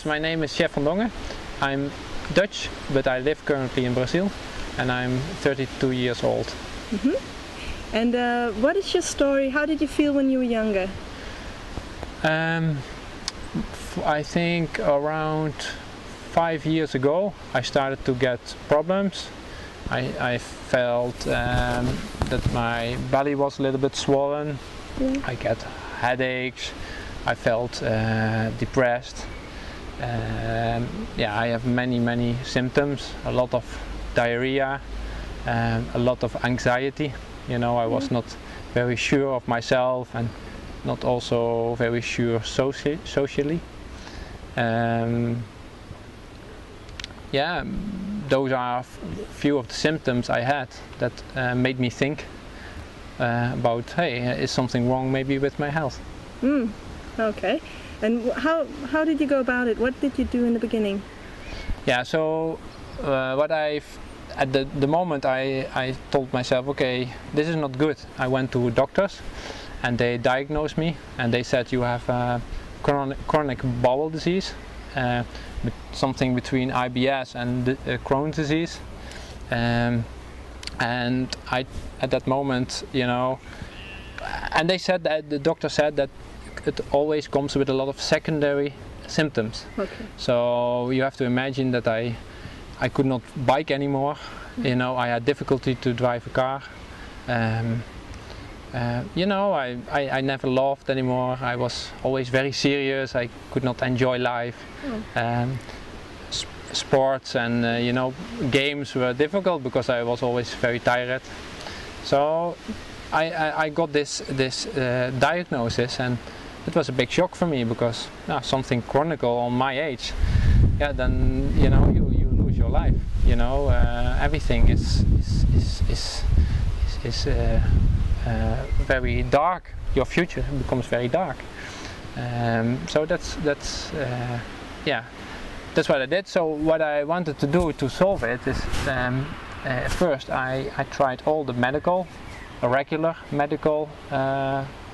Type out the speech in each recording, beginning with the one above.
My name is Sjef van Dongen. I'm Dutch, but I live currently in Brazil, and I'm 32 years old. Mm-hmm. And what is your story? How did you feel when you were younger? I think around 5 years ago I started to get problems. I felt that my belly was a little bit swollen. Yeah. I get headaches. I felt depressed. I have many symptoms. A lot of diarrhea, a lot of anxiety. You know, I was not very sure of myself and not also very sure socially. Those are few of the symptoms I had that made me think about, hey, is something wrong maybe with my health? Okay. And how did you go about it? What did you do in the beginning? Yeah, so at the moment I told myself, okay, this is not good. I went to doctors and they diagnosed me and they said you have chronic bowel disease, something between LBS and Chrons disease. And I, at that moment, you know, and they said that the doctor said that it always comes with a lot of secondary symptoms. Okay. So you have to imagine that I could not bike anymore. You know, I had difficulty to drive a car. You know, I never laughed anymore. I was always very serious. I could not enjoy life. Sports and you know, games were difficult because I was always very tired. So I got this diagnosis, and it was a big shock for me because something chronic on my age. Yeah, then you know you lose your life. You know, everything is very dark. Your future becomes very dark. So that's what I did. So what I wanted to do to solve it is first I tried all the regular medical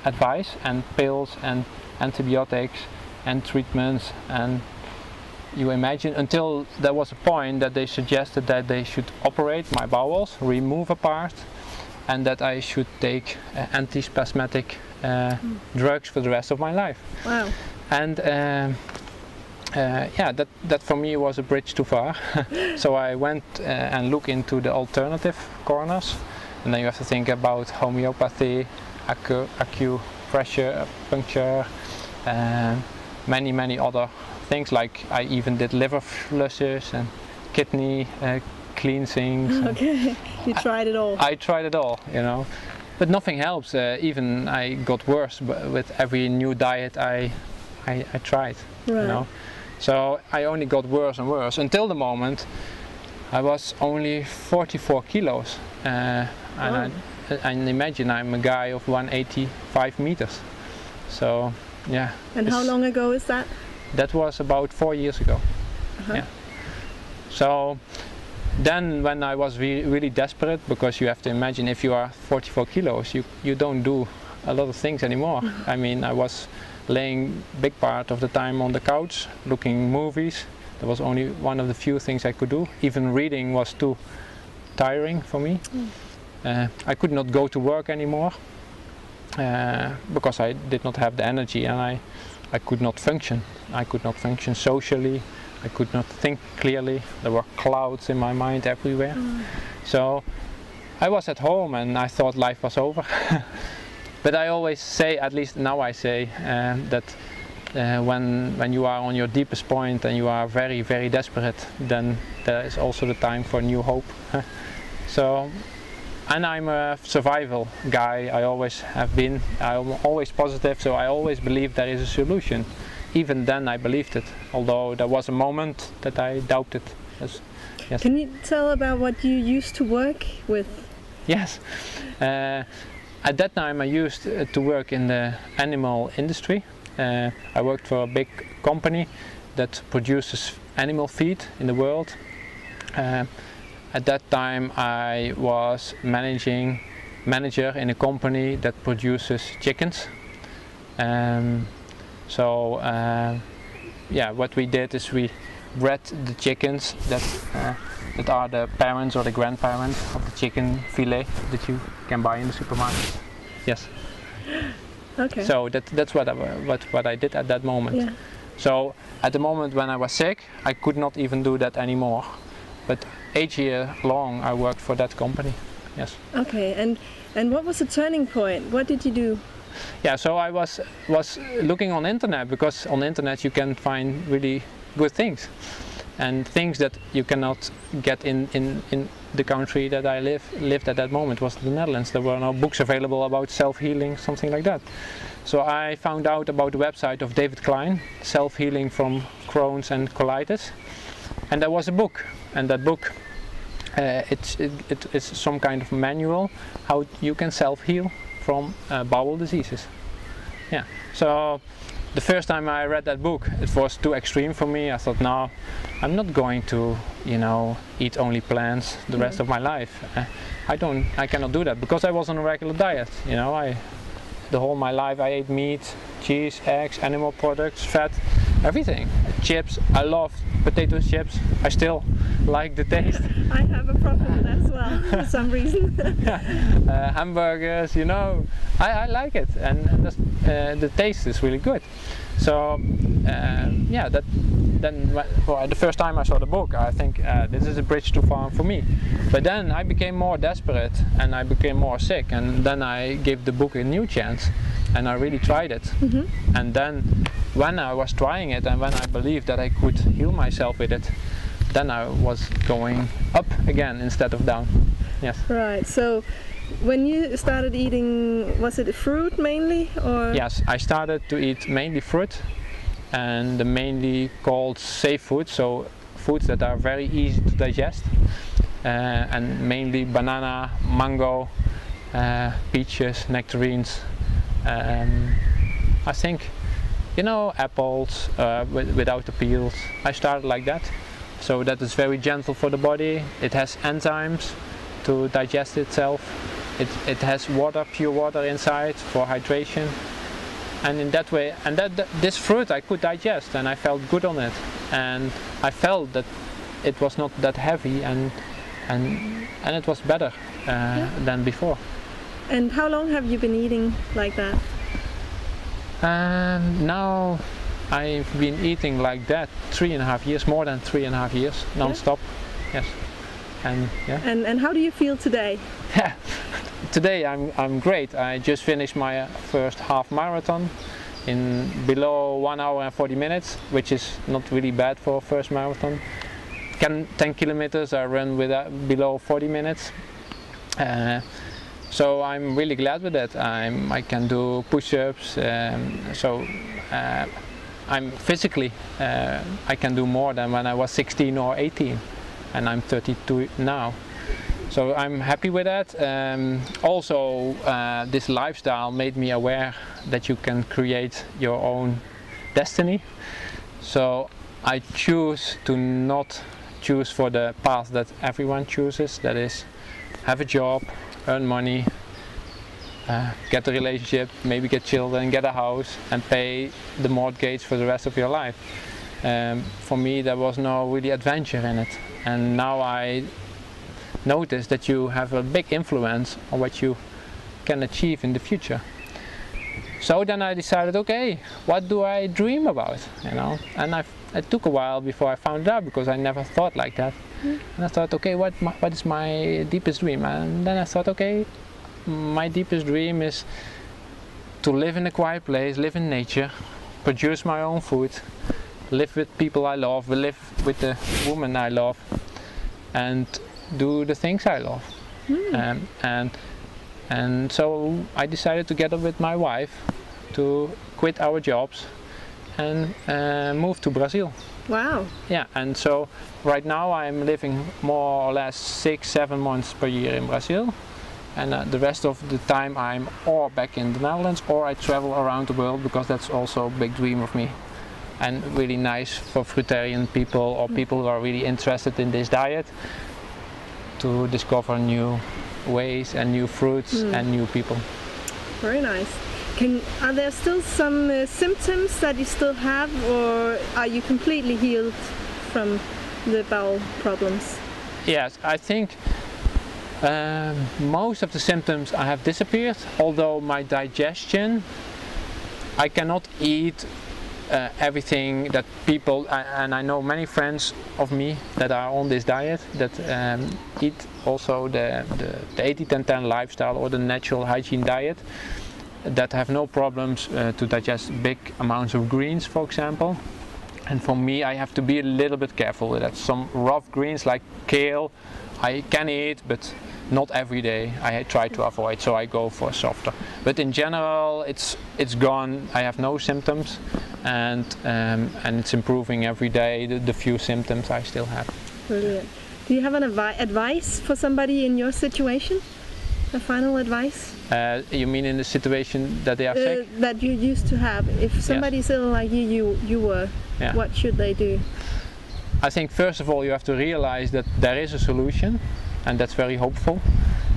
advice and pills and antibiotics and treatments, and you imagine until there was a point that they suggested that they should operate my bowels, remove a part, and that I should take antispasmodic drugs for the rest of my life. Wow. And that for me was a bridge too far. So I went and looked into the alternative corners, and then you have to think about homeopathy, acupressure, puncture, and many other things. Like I even did liver flushes and kidney cleansings. Okay, you tried it all. I tried it all, you know, but nothing helps. Even I got worse with every new diet I tried. Right. You know, so I only got worse and worse until the moment I was only 44 kilos. And imagine I'm a guy of 185 meters. So yeah. And how long ago is that? That was about 4 years ago. Yeah. So then when I was really desperate, because you have to imagine if you are 44 kilos, you don't do a lot of things anymore. I mean, I was laying big part of the time on the couch, looking movies. That was only one of the few things I could do. Even reading was too tiring for me. I could not go to work anymore because I did not have the energy, and I could not function. I could not function socially. I could not think clearly. There were clouds in my mind everywhere. So I was at home and I thought life was over. But I always say, at least now I say, that when you are on your deepest point and you are very desperate, then there is also the time for new hope. So, and I'm a survival guy. I always have been. I'm always positive, so I always believe there is a solution. Even then I believed it, although there was a moment that I doubted. Yes. Can you tell about what you used to work with? Yes. At that time I used to work in the animal industry. I worked for a big company that produces animal feed in the world. At that time I was manager in a company that produces chickens. yeah, what we did is we bred the chickens that are the parents or the grandparents of the chicken fillet that you can buy in the supermarket. Yes. Okay. So that's what I did at that moment. Yeah. So at the moment when I was sick, I could not even do that anymore. But 8 years long I worked for that company. Yes. Okay. And what was the turning point? What did you do? Yeah. So I was looking on internet, because on internet you can find really good things, and things that you cannot get in the country that I lived at that moment was the Netherlands. There were no books available about self-healing, something like that. So I found out about the website of David Klein, Self-Healing from Crohn's and Colitis, and there was a book, and that book it's some kind of manual how you can self-heal from bowel diseases. Yeah. So the first time I read that book, it was too extreme for me. I thought, no, I'm not going to, eat only plants the rest of my life. I cannot do that, because I was on a regular diet. The whole my life I ate meat, cheese, eggs, animal products, fat, everything. Chips, I love potato chips. I still like the taste. I have a problem with that as well for some reason. Hamburgers, I like it, and the taste is really good. So yeah, the first time I saw the book, I think this is a bridge too far for me. But then I became more desperate and I became more sick, and then I gave the book a new chance and I really tried it. Mm-hmm. And then when I was trying it and when I believed that I could heal myself with it, then I was going up again instead of down. Yes. Right. So when you started eating, was it fruit mainly, or? Yes, I started to eat mainly fruit, and mainly called safe food, so foods that are very easy to digest, and mainly banana, mango, peaches, nectarines. I think, apples without the peels. I started like that, so that is very gentle for the body. It has enzymes to digest itself. It has water, pure water inside for hydration, and in that way, and this fruit I could digest, and I felt good on it, and I felt that it was not that heavy, and it was better than before. And how long have you been eating like that? Now I've been eating like that 3.5 years, more than 3.5 years, non-stop. Yes. And yeah. And how do you feel today? Today I'm great. I just finished my first half marathon in below 1 hour and 40 minutes, which is not really bad for a first marathon. 10 kilometers I run with below 40 minutes. So I'm really glad with that. I can do push-ups, so I'm physically I can do more than when I was 16 or 18, and I'm 32 now. So I'm happy with that. Also, this lifestyle made me aware that you can create your own destiny. So I choose to not choose for the path that everyone chooses, that is have a job, earn money, get a relationship, maybe get children, get a house, and pay the mortgage for the rest of your life. For me there was no really adventure in it, and now I notice that you have a big influence on what you can achieve in the future. So then I decided, okay, what do I dream about, and it took a while before I found it out, because I never thought like that. And I thought, okay, what is my deepest dream? And then I thought, okay, my deepest dream is to live in a quiet place, live in nature, produce my own food, live with people I love, live with the woman I love, and do the things I love. And so I decided together with my wife to quit our jobs and move to Brazil. Wow. Yeah, and so right now I'm living more or less 6-7 months per year in Brazil, and the rest of the time I'm or back in the Netherlands, or I travel around the world, because that's also a big dream of me, and really nice for fruitarian people or people who are really interested in this diet to discover new ways and new fruits and new people. Very nice. Are there still some symptoms that you still have, or are you completely healed from the bowel problems? Yes, I think most of the symptoms have disappeared, although my digestion, I cannot eat everything that people, and I know many friends of me that are on this diet that eat also the 80-10-10 lifestyle or the natural hygiene diet, that have no problems to digest big amounts of greens, for example. And for me, I have to be a little bit careful with that. Some rough greens like kale I can eat, but not every day. I try to avoid, so I go for softer. But in general, it's gone. I have no symptoms, and it's improving every day. The few symptoms I still have. Brilliant. Do you have an advice for somebody in your situation? A final advice? You mean in the situation that they are sick? That you used to have. If somebody's ill like you were, what should they do? I think first of all you have to realize that there is a solution, and that's very hopeful,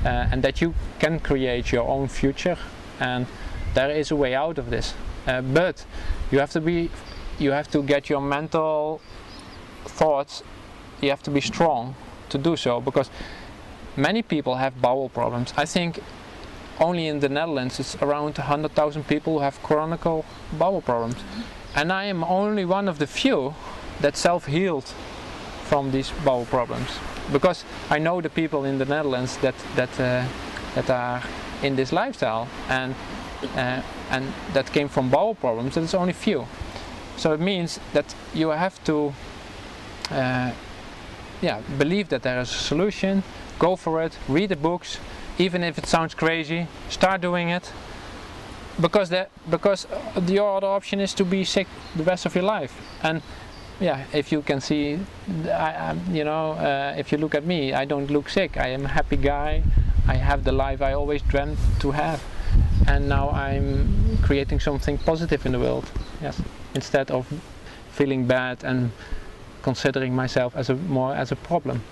and that you can create your own future, and there is a way out of this. But you have to get your mental thoughts, you have to be strong to do so, because many people have bowel problems. I think only in the Netherlands it's around 100,000 people who have chronic bowel problems, and I am only one of the few that self-healed from these bowel problems, because I know the people in the Netherlands that are in this lifestyle and that came from bowel problems. That is only few. So it means that you have to believe that there is a solution. Go for it. Read the books, even if it sounds crazy. Start doing it, because the other option is to be sick the rest of your life. And yeah, if you can see, if you look at me, I don't look sick. I am a happy guy. I have the life I always dreamt to have, and now I'm creating something positive in the world. Yes, instead of feeling bad and considering myself more as a problem.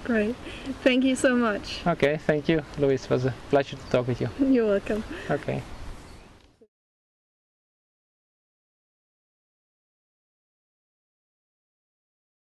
Great. Thank you so much. Okay, thank you, Louise. It was a pleasure to talk with you. You're welcome. Okay.